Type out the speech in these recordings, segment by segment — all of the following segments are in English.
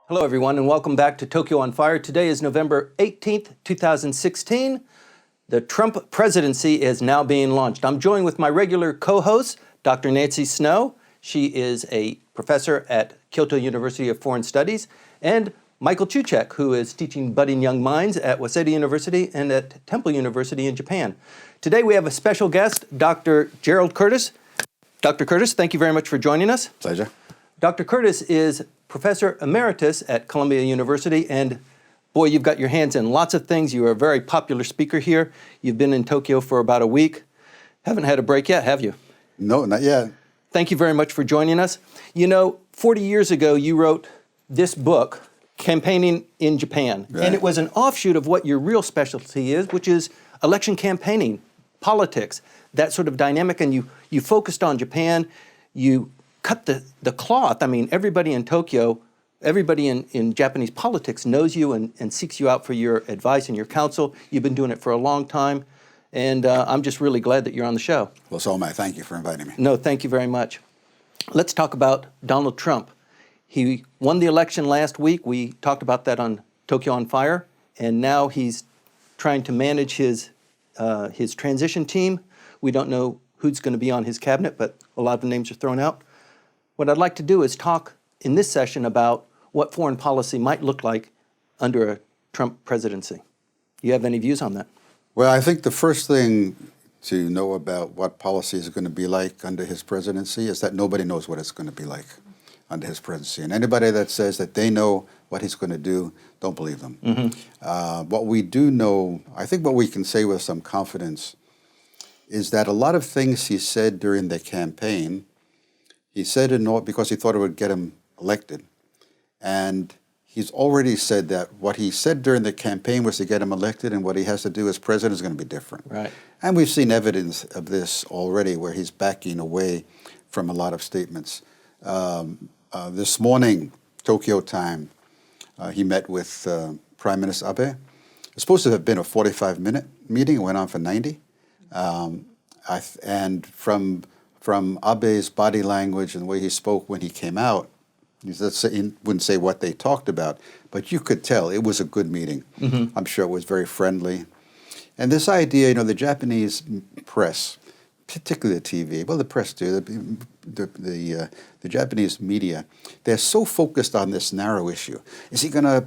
Hello, everyone, and welcome back to Tokyo on Fire. Today is November 18th, 2016. The Trump presidency is now being launched. I'm joined with my regular co-host, Dr. Nancy Snow. She is a professor at Kyoto University of Foreign Studies, and Michael Cucek, who is teaching budding young minds at U.S.A. University and at Temple University in Japan. Today we have a special guest, Dr. Gerald Curtis. Dr. Curtis, thank you very much for joining us. Pleasure. Dr. Curtis is Professor Emeritus at Columbia University, and boy, you've got your hands in lots of things. You are a very popular speaker here. You've been in Tokyo for about a week. Haven't had a break yet, have you? No, not yet. Thank you very much for joining us. You know, 40 years ago, you wrote this book, Campaigning in Japan, Right. and it was an offshoot of what your real specialty is, which is election campaigning, politics, that sort of dynamic, and you focused on Japan. You cut the cloth. I mean, everybody in Tokyo, everybody in Japanese politics knows you and seeks you out for your advice and your counsel. You've been doing it for a long time, and I'm just really glad that you're on the show. Well, so am I. Thank you for inviting me. No, thank you very much. Let's talk about Donald Trump. He won the election last week. We talked about that on Tokyo on Fire, and now he's trying to manage his transition team. We don't know who's going to be on his cabinet, but a lot of the names are thrown out. What I'd like to do is talk in this session about what foreign policy might look like under a Trump presidency. You have any views on that? Well, I think the first thing to know about what policy is going to be like under his presidency is that nobody knows what it's going to be like under his presidency. And anybody that says that they know what he's going to do, don't believe them. Mm-hmm. What we do know, I think what we can say with some confidence, is that a lot of things he said during the campaign, he said it because he thought it would get him elected. And he's already said that what he said during the campaign was to get him elected, and what he has to do as president is going to be different. Right. And we've seen evidence of this already, where he's backing away from a lot of statements. This morning, Tokyo time, he met with Prime Minister Abe. It's supposed to have been a 45-minute meeting. It went on for 90. And from Abe's body language and the way he spoke when he came out, he wouldn't say what they talked about, but you could tell it was a good meeting. Mm-hmm. I'm sure it was very friendly. And this idea, the Japanese press, particularly the TV, well, the press too, the Japanese media, they're so focused on this narrow issue. Is he going to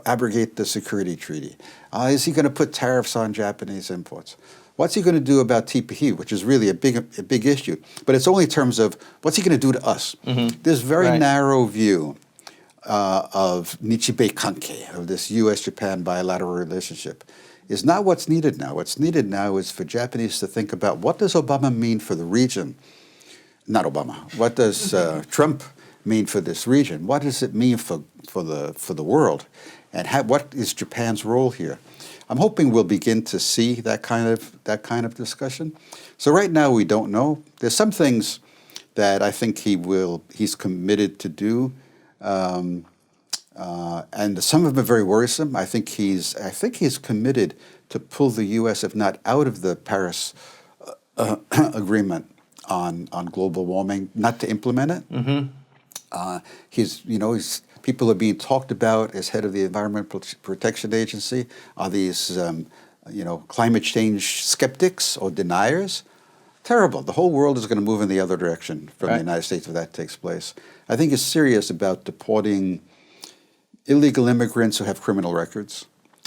abrogate the security treaty? Is he going to put tariffs on Japanese imports? What's he going to do about TPP, which is really a big issue? But it's only in terms of what's he going to do to us? Mm-hmm. This very Right. narrow view of Nichibei Kanke, of this U.S.-Japan bilateral relationship, is not what's needed now. What's needed now is for Japanese to think about, what does Obama mean for the region? Not Obama. What does Trump mean for this region? What does it mean for the world? And what is Japan's role here? I'm hoping we'll begin to see that kind of discussion. So right now we don't know. There's some things that I think he's committed to do, and some of them are very worrisome. I think he's committed to pull the U.S., if not out of the Paris agreement on global warming, not to implement it. Mm-hmm. People are being talked about as head of the Environmental Protection Agency. Are these, climate change skeptics or deniers? Terrible. The whole world is going to move in the other direction from Right. the United States if that takes place. I think he's serious about deporting illegal immigrants who have criminal records,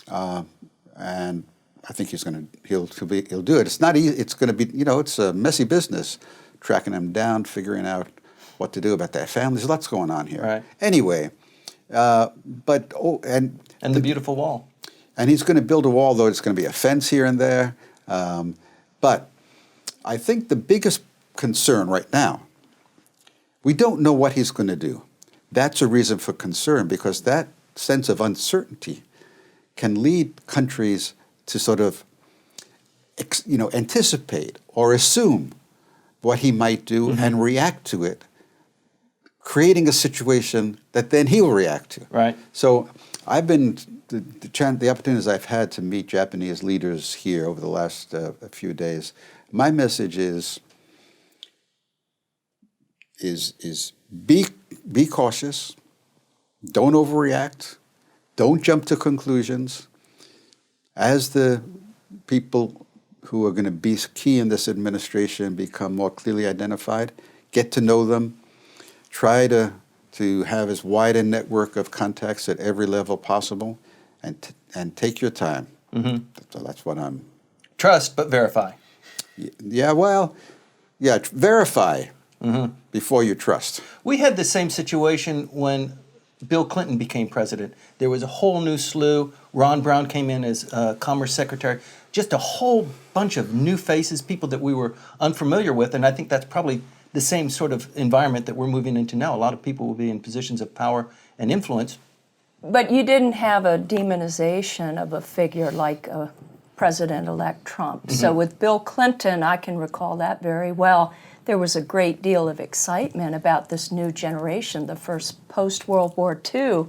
and I think he'll do it. It's not easy. It's going to be, it's a messy business, tracking them down, figuring out what to do about their families. There's lots going on here. Right. Anyway, And the beautiful wall. and he's going to build a wall, though it's going to be a fence here and there. But I think the biggest concern right now, we don't know what he's going to do. That's a reason for concern, because that sense of uncertainty can lead countries to sort of, anticipate or assume what he might do and react to it, creating a situation that then he will react to. Right. So I've been, the opportunities I've had to meet Japanese leaders here over the last few days, my message is be cautious, Don't overreact. Don't jump to conclusions. As the people who are going to be key in this administration become more clearly identified, get to know them, try to have as wide a network of contacts at every level possible, and take your time. Mm-hmm. So that's what I'm... Trust, but verify. Yeah, well, yeah, verify before you trust. We had the same situation when Bill Clinton became president. There was a whole new slew. Ron Brown came in as Commerce Secretary. Just a whole bunch of new faces, people that we were unfamiliar with, and I think that's probably the same sort of environment that we're moving into now. A lot of people will be in positions of power and influence. But you didn't have a demonization of a figure like President-elect Trump. Mm-hmm. So with Bill Clinton, I can recall that very well. There was a great deal of excitement about this new generation, the first post-World War II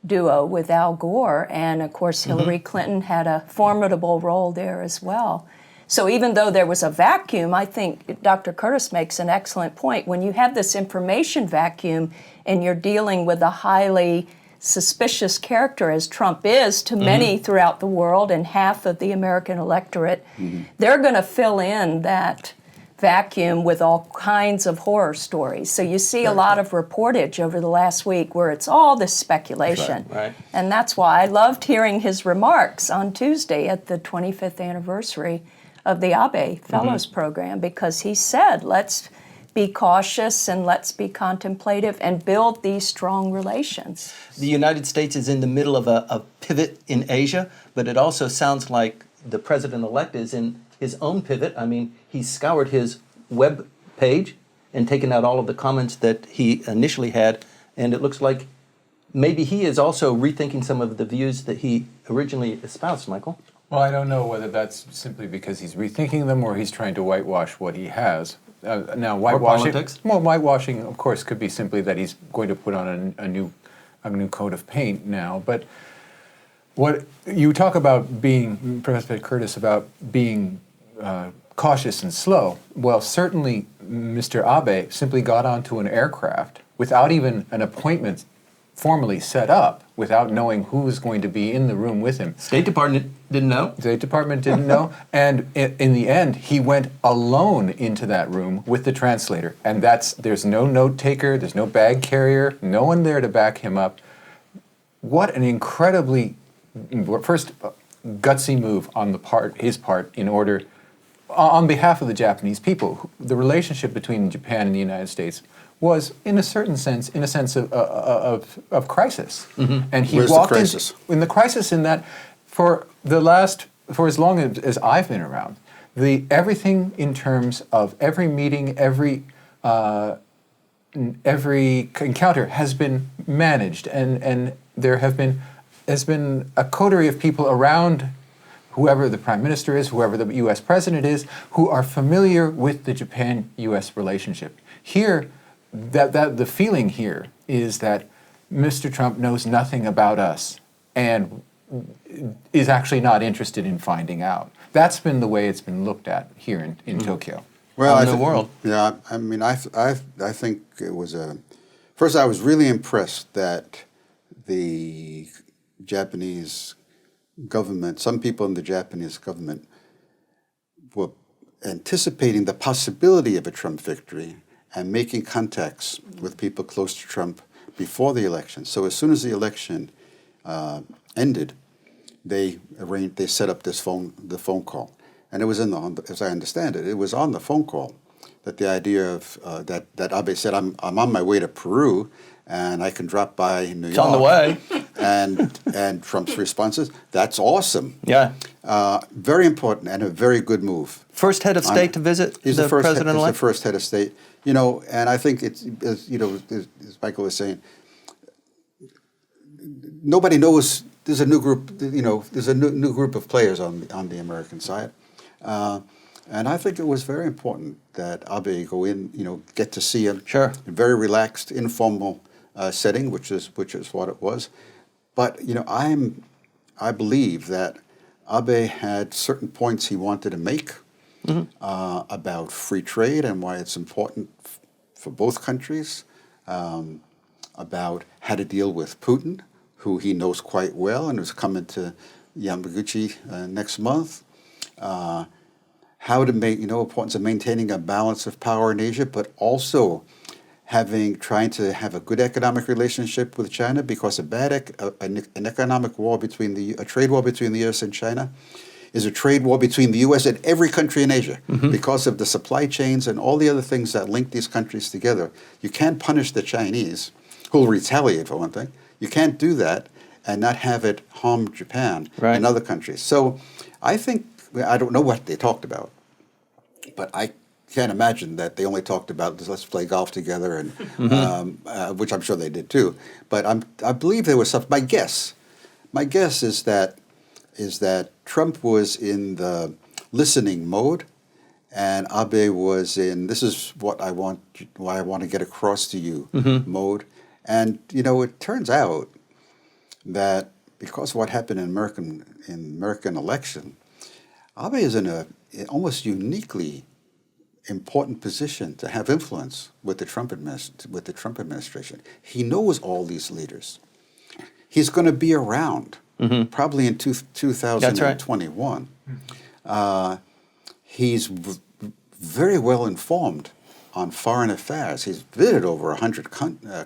duo with Al Gore. And of course, Hillary Clinton had a formidable role there as well. So even though there was a vacuum, I think Dr. Curtis makes an excellent point. When you have this information vacuum and you're dealing with a highly suspicious character, as Trump is to many throughout the world and half of the American electorate, they're going to fill in that vacuum with all kinds of horror stories. So you see a lot of reportage over the last week where it's all this speculation. Right. And that's why I loved hearing his remarks on Tuesday at the 25th anniversary of the Abe Fellows Program, because he said, let's be cautious and let's be contemplative and build these strong relations. The United States is in the middle of a pivot in Asia, but it also sounds like the president-elect is in his own pivot. I mean, he scoured his web page and taken out all of the comments that he initially had, and it looks like maybe he is also rethinking some of the views that he originally espoused, Michael. Well, I don't know whether that's simply because he's rethinking them or he's trying to whitewash what he has. Now, whitewashing. Or politics. Well, whitewashing, of course, could be simply that he's going to put on a new coat of paint now. But what you talk about being, Professor Curtis, about being cautious and slow. Well, certainly, Mr. Abe simply got onto an aircraft without even an appointment formally set up, without knowing who was going to be in the room with him. State Department didn't know. State Department didn't know. And in the end, he went alone into that room with the translator. And there's no note taker, there's no bag carrier, no one there to back him up. What an incredibly, first, gutsy move on his part in order, on behalf of the Japanese people. The relationship between Japan and the United States was, in a sense of crisis. And he walked in the crisis in that for as long as I've been around, everything in terms of every meeting, every encounter has been managed, and has been a coterie of people around whoever the Prime Minister is, whoever the U.S. President is, who are familiar with the Japan-U.S. relationship. Here, the feeling here is that Mr. Trump knows nothing about us and is actually not interested in finding out. That's been the way it's been looked at here in Tokyo. Well, in the world. Yeah, I mean, I think it was first, I was really impressed that the Japanese government, some people in the Japanese government, were anticipating the possibility of a Trump victory and making contacts with people close to Trump before the election. So as soon as the election ended, they set up the phone call, and it was as I understand it, it was on the phone call that the idea of that Abe said, "I'm on my way to Peru, and I can drop by New York." It's on the way. And Trump's response is, "That's awesome." Yeah. Very important and a very good move. First head of state to visit the president-elect? He's the first head of state. You know, and I think it's, as Michael was saying, nobody knows there's a new group, there's a new group of players on the American side. And I think it was very important that Abe go in, get to see him. Sure. In a very relaxed, informal setting, which is what it was. But, I believe that Abe had certain points he wanted to make about free trade and why it's important for both countries, about how to deal with Putin, who he knows quite well and who's coming to Yamaguchi next month. How to make, importance of maintaining a balance of power in Asia, but also trying to have a good economic relationship with China, because an economic war a trade war between the U.S. and China is a trade war between the U.S. and every country in Asia, because of the supply chains and all the other things that link these countries together. You can't punish the Chinese, who will retaliate for one thing. You can't do that and not have it harm Japan and other countries. So I think, I don't know what they talked about, but I can't imagine that they only talked about let's play golf together, and which I'm sure they did too. But I believe there was something. My guess is that Trump was in the listening mode, and Abe was in this is why I want to get across to you mode. And it turns out that because of what happened in American election, Abe is in a almost uniquely important position to have influence with the Trump administration. He knows all these leaders. He's going to be around probably in 2021. He's very well informed on foreign affairs. He's visited over 100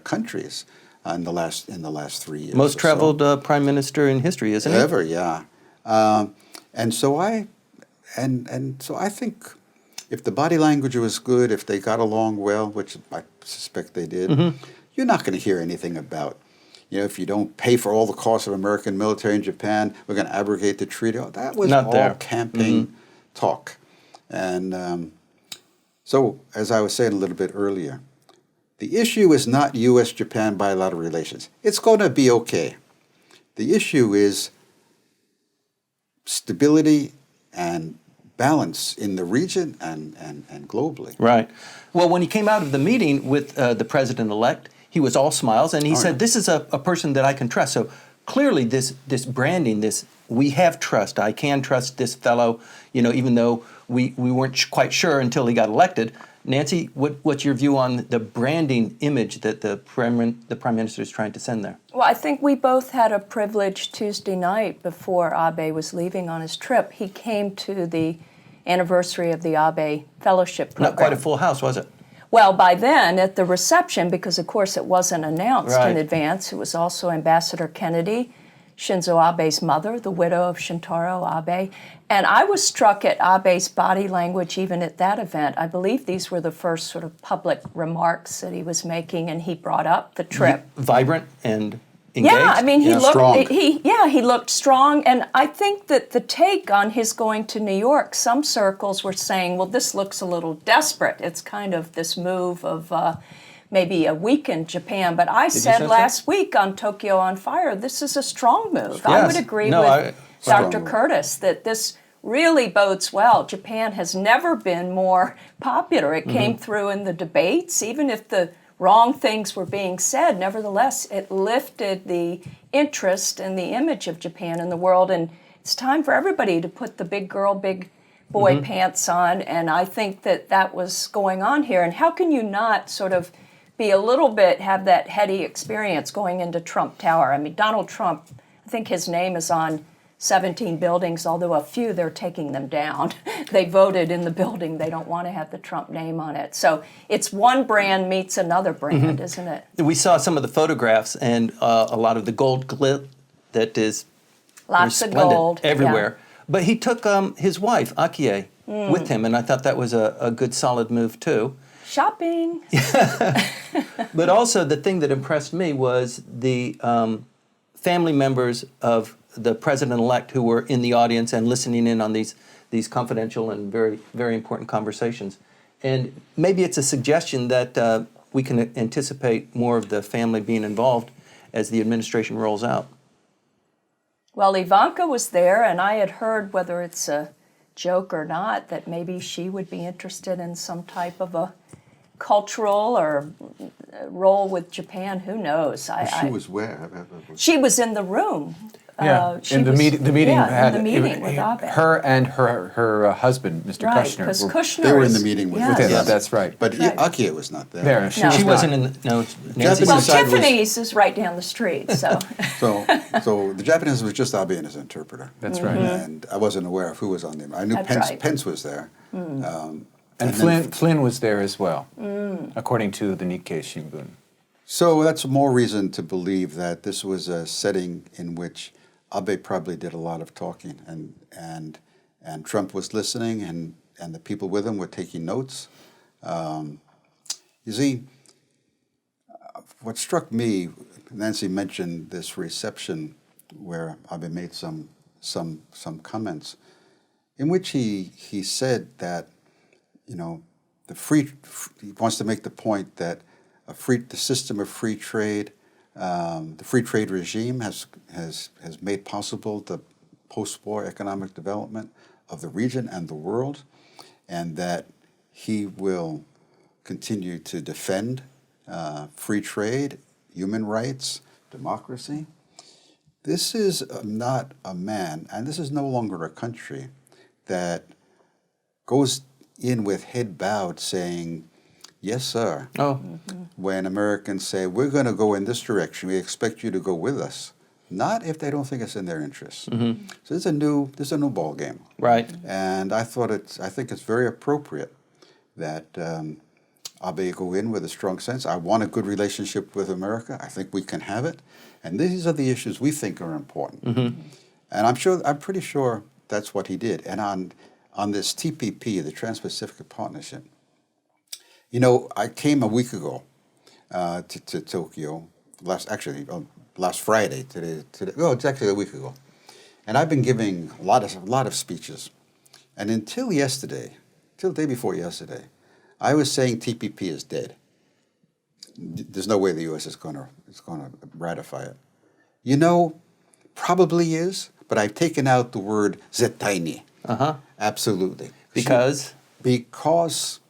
countries in the last 3 years. Most traveled prime minister in history, isn't he? Ever, yeah. And so I think if the body language was good, if they got along well, which I suspect they did, you're not going to hear anything about, if you don't pay for all the costs of American military in Japan, we're going to abrogate the treaty. That was not all there. campaign talk. And so, as I was saying a little bit earlier, the issue is not U.S.-Japan bilateral relations. It's going to be okay. The issue is stability and balance in the region and globally. Right. Well, when he came out of the meeting with the president-elect, he was all smiles, and he said, this is a person that I can trust. So clearly this branding, we have trust. I can trust this fellow, even though we weren't quite sure until he got elected. Nancy, what's your view on the branding image that the Prime Minister is trying to send there? Well, I think we both had a privilege Tuesday night before Abe was leaving on his trip. He came to the anniversary of the Abe Fellowship Program. Not quite a full house, was it? Well, by then, at the reception, because of course it wasn't announced in advance, it was also Ambassador Kennedy, Shinzo Abe's mother, the widow of Shintaro Abe. And I was struck at Abe's body language even at that event. I believe these were the first sort of public remarks that he was making, and he brought up the trip. Vibrant and engaged? Yeah, I mean, he looked strong. He looked strong, and I think that the take on his going to New York, some circles were saying, well, this looks a little desperate. It's kind of this move of maybe a weakened Japan. But I said last week on Tokyo on Fire, this is a strong move. Yes. I would agree with Dr. Curtis that this really bodes well. Japan has never been more popular. It came through in the debates, even if the wrong things were being said. Nevertheless, it lifted the interest and the image of Japan in the world. And it's time for everybody to put the big girl, big boy pants on. And I think that was going on here. And how can you not sort of be a little bit, have that heady experience going into Trump Tower? I mean, Donald Trump, I think his name is on 17 buildings, although a few they're taking them down. They voted in the building. They don't want to have the Trump name on it. So it's one brand meets another brand, isn't it? We saw some of the photographs and a lot of the gold glitz that is Lots of resplendent gold everywhere. Yeah. But he took his wife, Akie, with him, and I thought that was a good, solid move, too. Shopping. But also the thing that impressed me was the family members of the president-elect who were in the audience and listening in on these confidential and very, very important conversations. And maybe it's a suggestion that we can anticipate more of the family being involved as the administration rolls out. Well, Ivanka was there, and I had heard, whether it's a joke or not, that maybe she would be interested in some type of a cultural or role with Japan. Who knows? She was where? She was in the room. she the was- meeting yeah, had in the meeting with Abe. her and her husband, Mr. Right, Kushner. because were Kushner They were in is- the meeting with yes. him. Yeah, that's right. But That's right. Akie was not there. There, she No. was She not. wasn't in the, no, Nancy. Japanese Well, side was- Tiffany's is right down the street, so. So the Japanese was just Abe and his interpreter. That's right. And I wasn't aware of who was on the. I knew That's Pence, right. Pence was there. And then- Flynn was there as well, according to the Nikkei Shimbun. So that's more reason to believe that this was a setting in which Abe probably did a lot of talking, and Trump was listening, and the people with him were taking notes. You see, what struck me, Nancy mentioned this reception where Abe made some comments, in which he said that, you know, he wants to make the point that the system of free trade, the free trade regime has made possible the post-war economic development of the region and the world, and that he will continue to defend free trade, human rights, democracy. This is not a man, and this is no longer a country that goes in with head bowed saying, yes, sir. Oh, When Americans say, we're going to go in this direction, we expect you to go with us. Not if they don't think it's in their interests. So this is a new ball game. right. And I think it's very appropriate that Abe go in with a strong sense. I want a good relationship with America. I think we can have it. And these are the issues we think are important. And I'm pretty sure that's what he did. And on this TPP, the Trans-Pacific Partnership, you know, I came a week ago to Tokyo, last Friday, today, it's actually a week ago. And I've been giving a lot of speeches. And until the day before yesterday, I was saying TPP is dead. There's no way the U.S. is going to ratify it. You know, probably is, but I've taken out the word zettai ni. Absolutely. Because? Because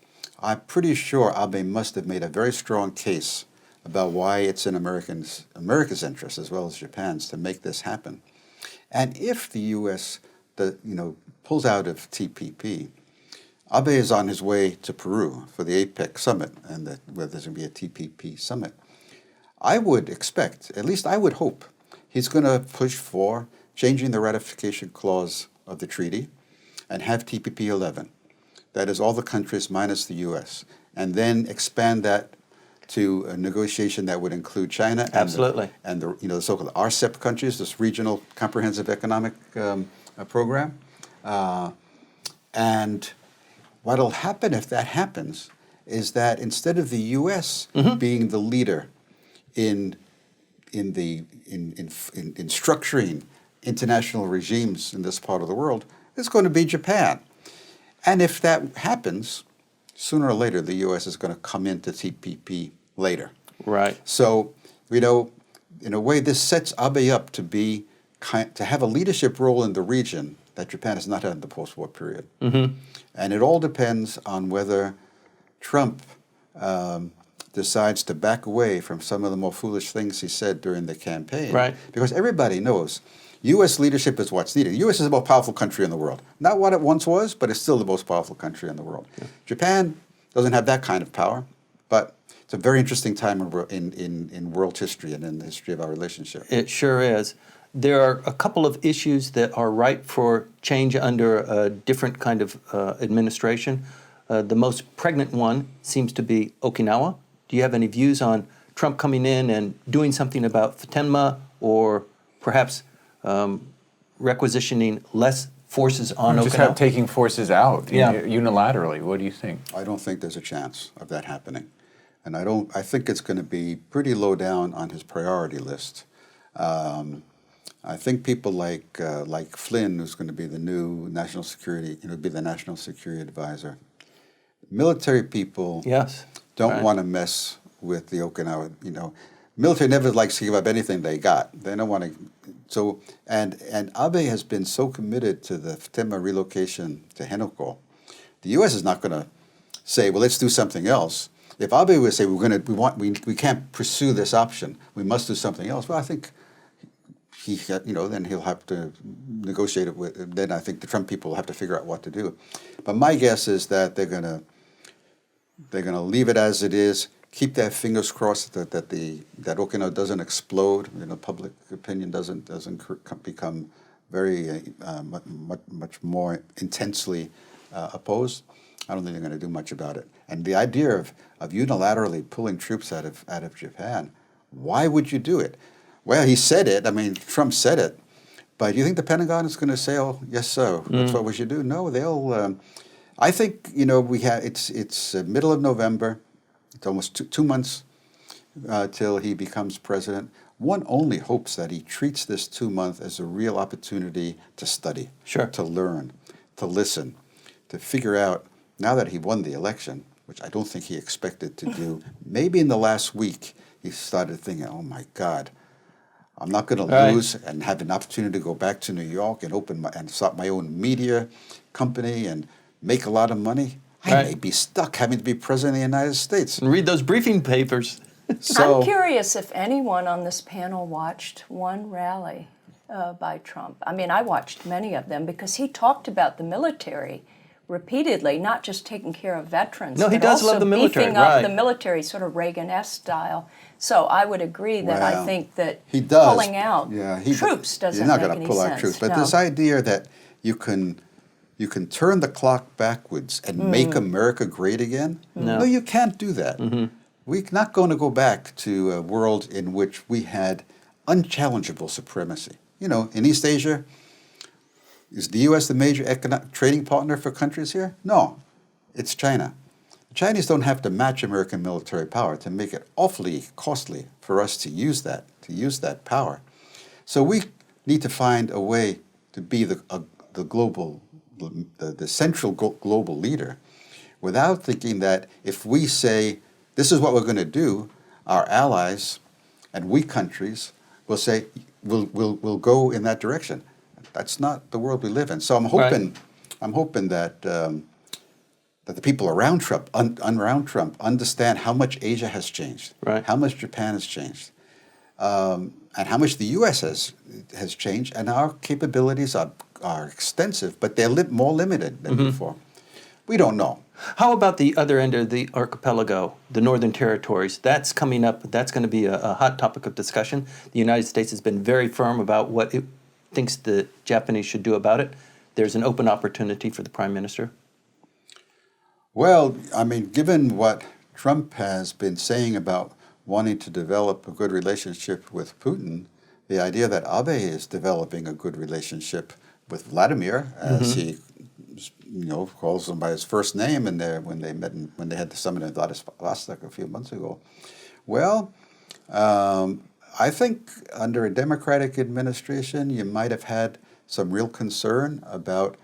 I'm pretty sure Abe must have made a very strong case about why it's in America's interest as well as Japan's to make this happen. And if the U.S. pulls out of TPP, Abe is on his way to Peru for the APEC summit, and where there's going to be a TPP summit. I would expect, at least I would hope, he's going to push for changing the ratification clause of the treaty and have TPP 11. That is all the countries minus the U.S. And then expand that to a negotiation that would include China and Absolutely. the so-called RCEP countries, this Regional Comprehensive Economic Program. And what'll happen if that happens is that instead of the U.S. being the leader in structuring international regimes in this part of the world, it's going to be Japan. And if that happens, sooner or later, the U.S. is going to come into TPP later. Right. So, in a way, this sets Abe up to have a leadership role in the region that Japan has not had in the post-war period. And it all depends on whether Trump decides to back away from some of the more foolish things he said during the campaign. Right. Because everybody knows U.S. leadership is what's needed. The U.S. is the most powerful country in the world. Not what it once was, but it's still the most powerful country in the world. Yeah. Japan doesn't have that kind of power, but it's a very interesting time in world history and in the history of our relationship. It sure is. There are a couple of issues that are ripe for change under a different kind of administration. The most pregnant one seems to be Okinawa. Do you have any views on Trump coming in and doing something about Futenma, or perhaps requisitioning less forces on Okinawa? Just taking forces out unilaterally. What do you think? I don't think there's a chance of that happening. And I think it's going to be pretty low down on his priority list. I think people like Flynn, who's going to be the new national security, be the national security advisor. Military people don't want to mess with the Okinawa. Military never likes to give up anything they got. They don't want to. So and Abe has been so committed to the Futenma relocation to Henoko. The U.S. is not going to say, well, let's do something else. If Abe would say we can't pursue this option, we must do something else. Well, I think then he'll have to negotiate it with. Then I think the Trump people will have to figure out what to do. But my guess is that they're gonna leave it as it is. Keep their fingers crossed that Okinawa doesn't explode. Public opinion doesn't become very much more intensely opposed. I don't think they're going to do much about it. And the idea of unilaterally pulling troops out of Japan, why would you do it? Well, he said it. I mean, Trump said it. But you think the Pentagon is going to say, "Oh, yes, sir, that's what we should do"? No, they'll. I think it's middle of November. It's almost two months till he becomes president. One only hopes that he treats this 2 months as a real opportunity to study, to learn, to listen, to figure out. Now that he won the election, which I don't think he expected to do, maybe in the last week he started thinking, "Oh my God, I'm not going to lose and have an opportunity to go back to New York and start my own media company and make a lot of money. I may be stuck having to be president of the United States." And read those briefing papers. I'm curious if anyone on this panel watched one rally by Trump. I mean, I watched many of them because he talked about the military repeatedly, not just taking care of veterans, no, he but does also love the military, beefing up the military, sort of Reagan-esque style. So I would agree that I think that he does. pulling out troops doesn't make any sense. You're not going to pull out troops, but this idea that you can turn the clock backwards and make America great again? No, you can't do that. We're not going to go back to a world in which we had unchallengeable supremacy. In East Asia, is the U.S. the major trading partner for countries here? No, it's China. The Chinese don't have to match American military power to make it awfully costly for us to use that power. So we need to find a way to be the central global leader, without thinking that if we say this is what we're going to do, our allies and weak countries will say we'll go in that direction. That's not the world we live in. So I'm hoping that that the people around Trump understand how much Asia has changed, how much Japan has changed, and how much the U.S. has changed, and our capabilities are extensive, but they're more limited than before. We don't know. How about the other end of the archipelago, the Northern Territories? That's coming up. That's going to be a hot topic of discussion. The United States has been very firm about what it thinks the Japanese should do about it. There's an open opportunity for the Prime Minister. Well, I mean, given what Trump has been saying about wanting to develop a good relationship with Putin, the idea that Abe is developing a good relationship with Vladimir, as he calls him by his first name, and when they had the summit in Vladivostok a few months ago. Well, I think under a Democratic administration, you might have had some real concern about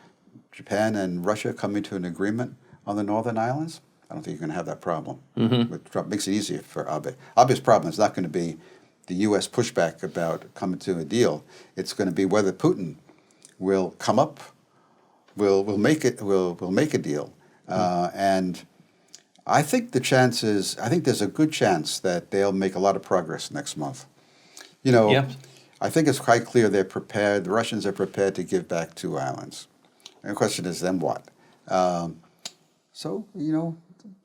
Japan and Russia coming to an agreement on the Northern Islands. I don't think you're going to have that problem with Trump. Makes it easier for Abe. Abe's problem is not going to be the U.S. pushback about coming to a deal. It's going to be whether Putin will come up, will make a deal, and I think I think there's a good chance that they'll make a lot of progress next month. I think it's quite clear they're prepared. The Russians are prepared to give back 2 islands. And the question is, then what?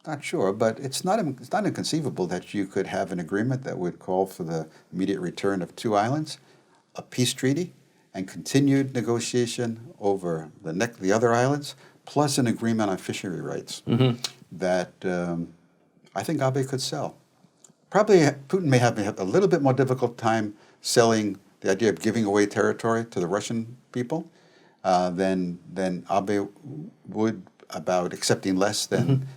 Not sure, but it's not inconceivable that you could have an agreement that would call for the immediate return of 2 islands, a peace treaty, and continued negotiation over the other islands, plus an agreement on fishery rights that I think Abe could sell. Probably Putin may have a little bit more difficult time selling the idea of giving away territory to the Russian people than Abe would about accepting less than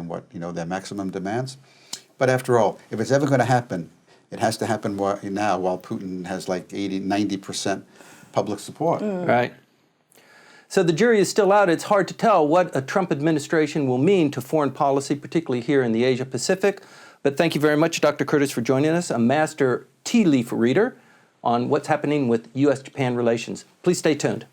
what their maximum demands. But after all, if it's ever going to happen, it has to happen now while Putin has like 80-90% public support. Right. So the jury is still out. It's hard to tell what a Trump administration will mean to foreign policy, particularly here in the Asia Pacific. But thank you very much, Dr. Curtis, for joining us, a master tea leaf reader on what's happening with U.S.-Japan relations. Please stay tuned.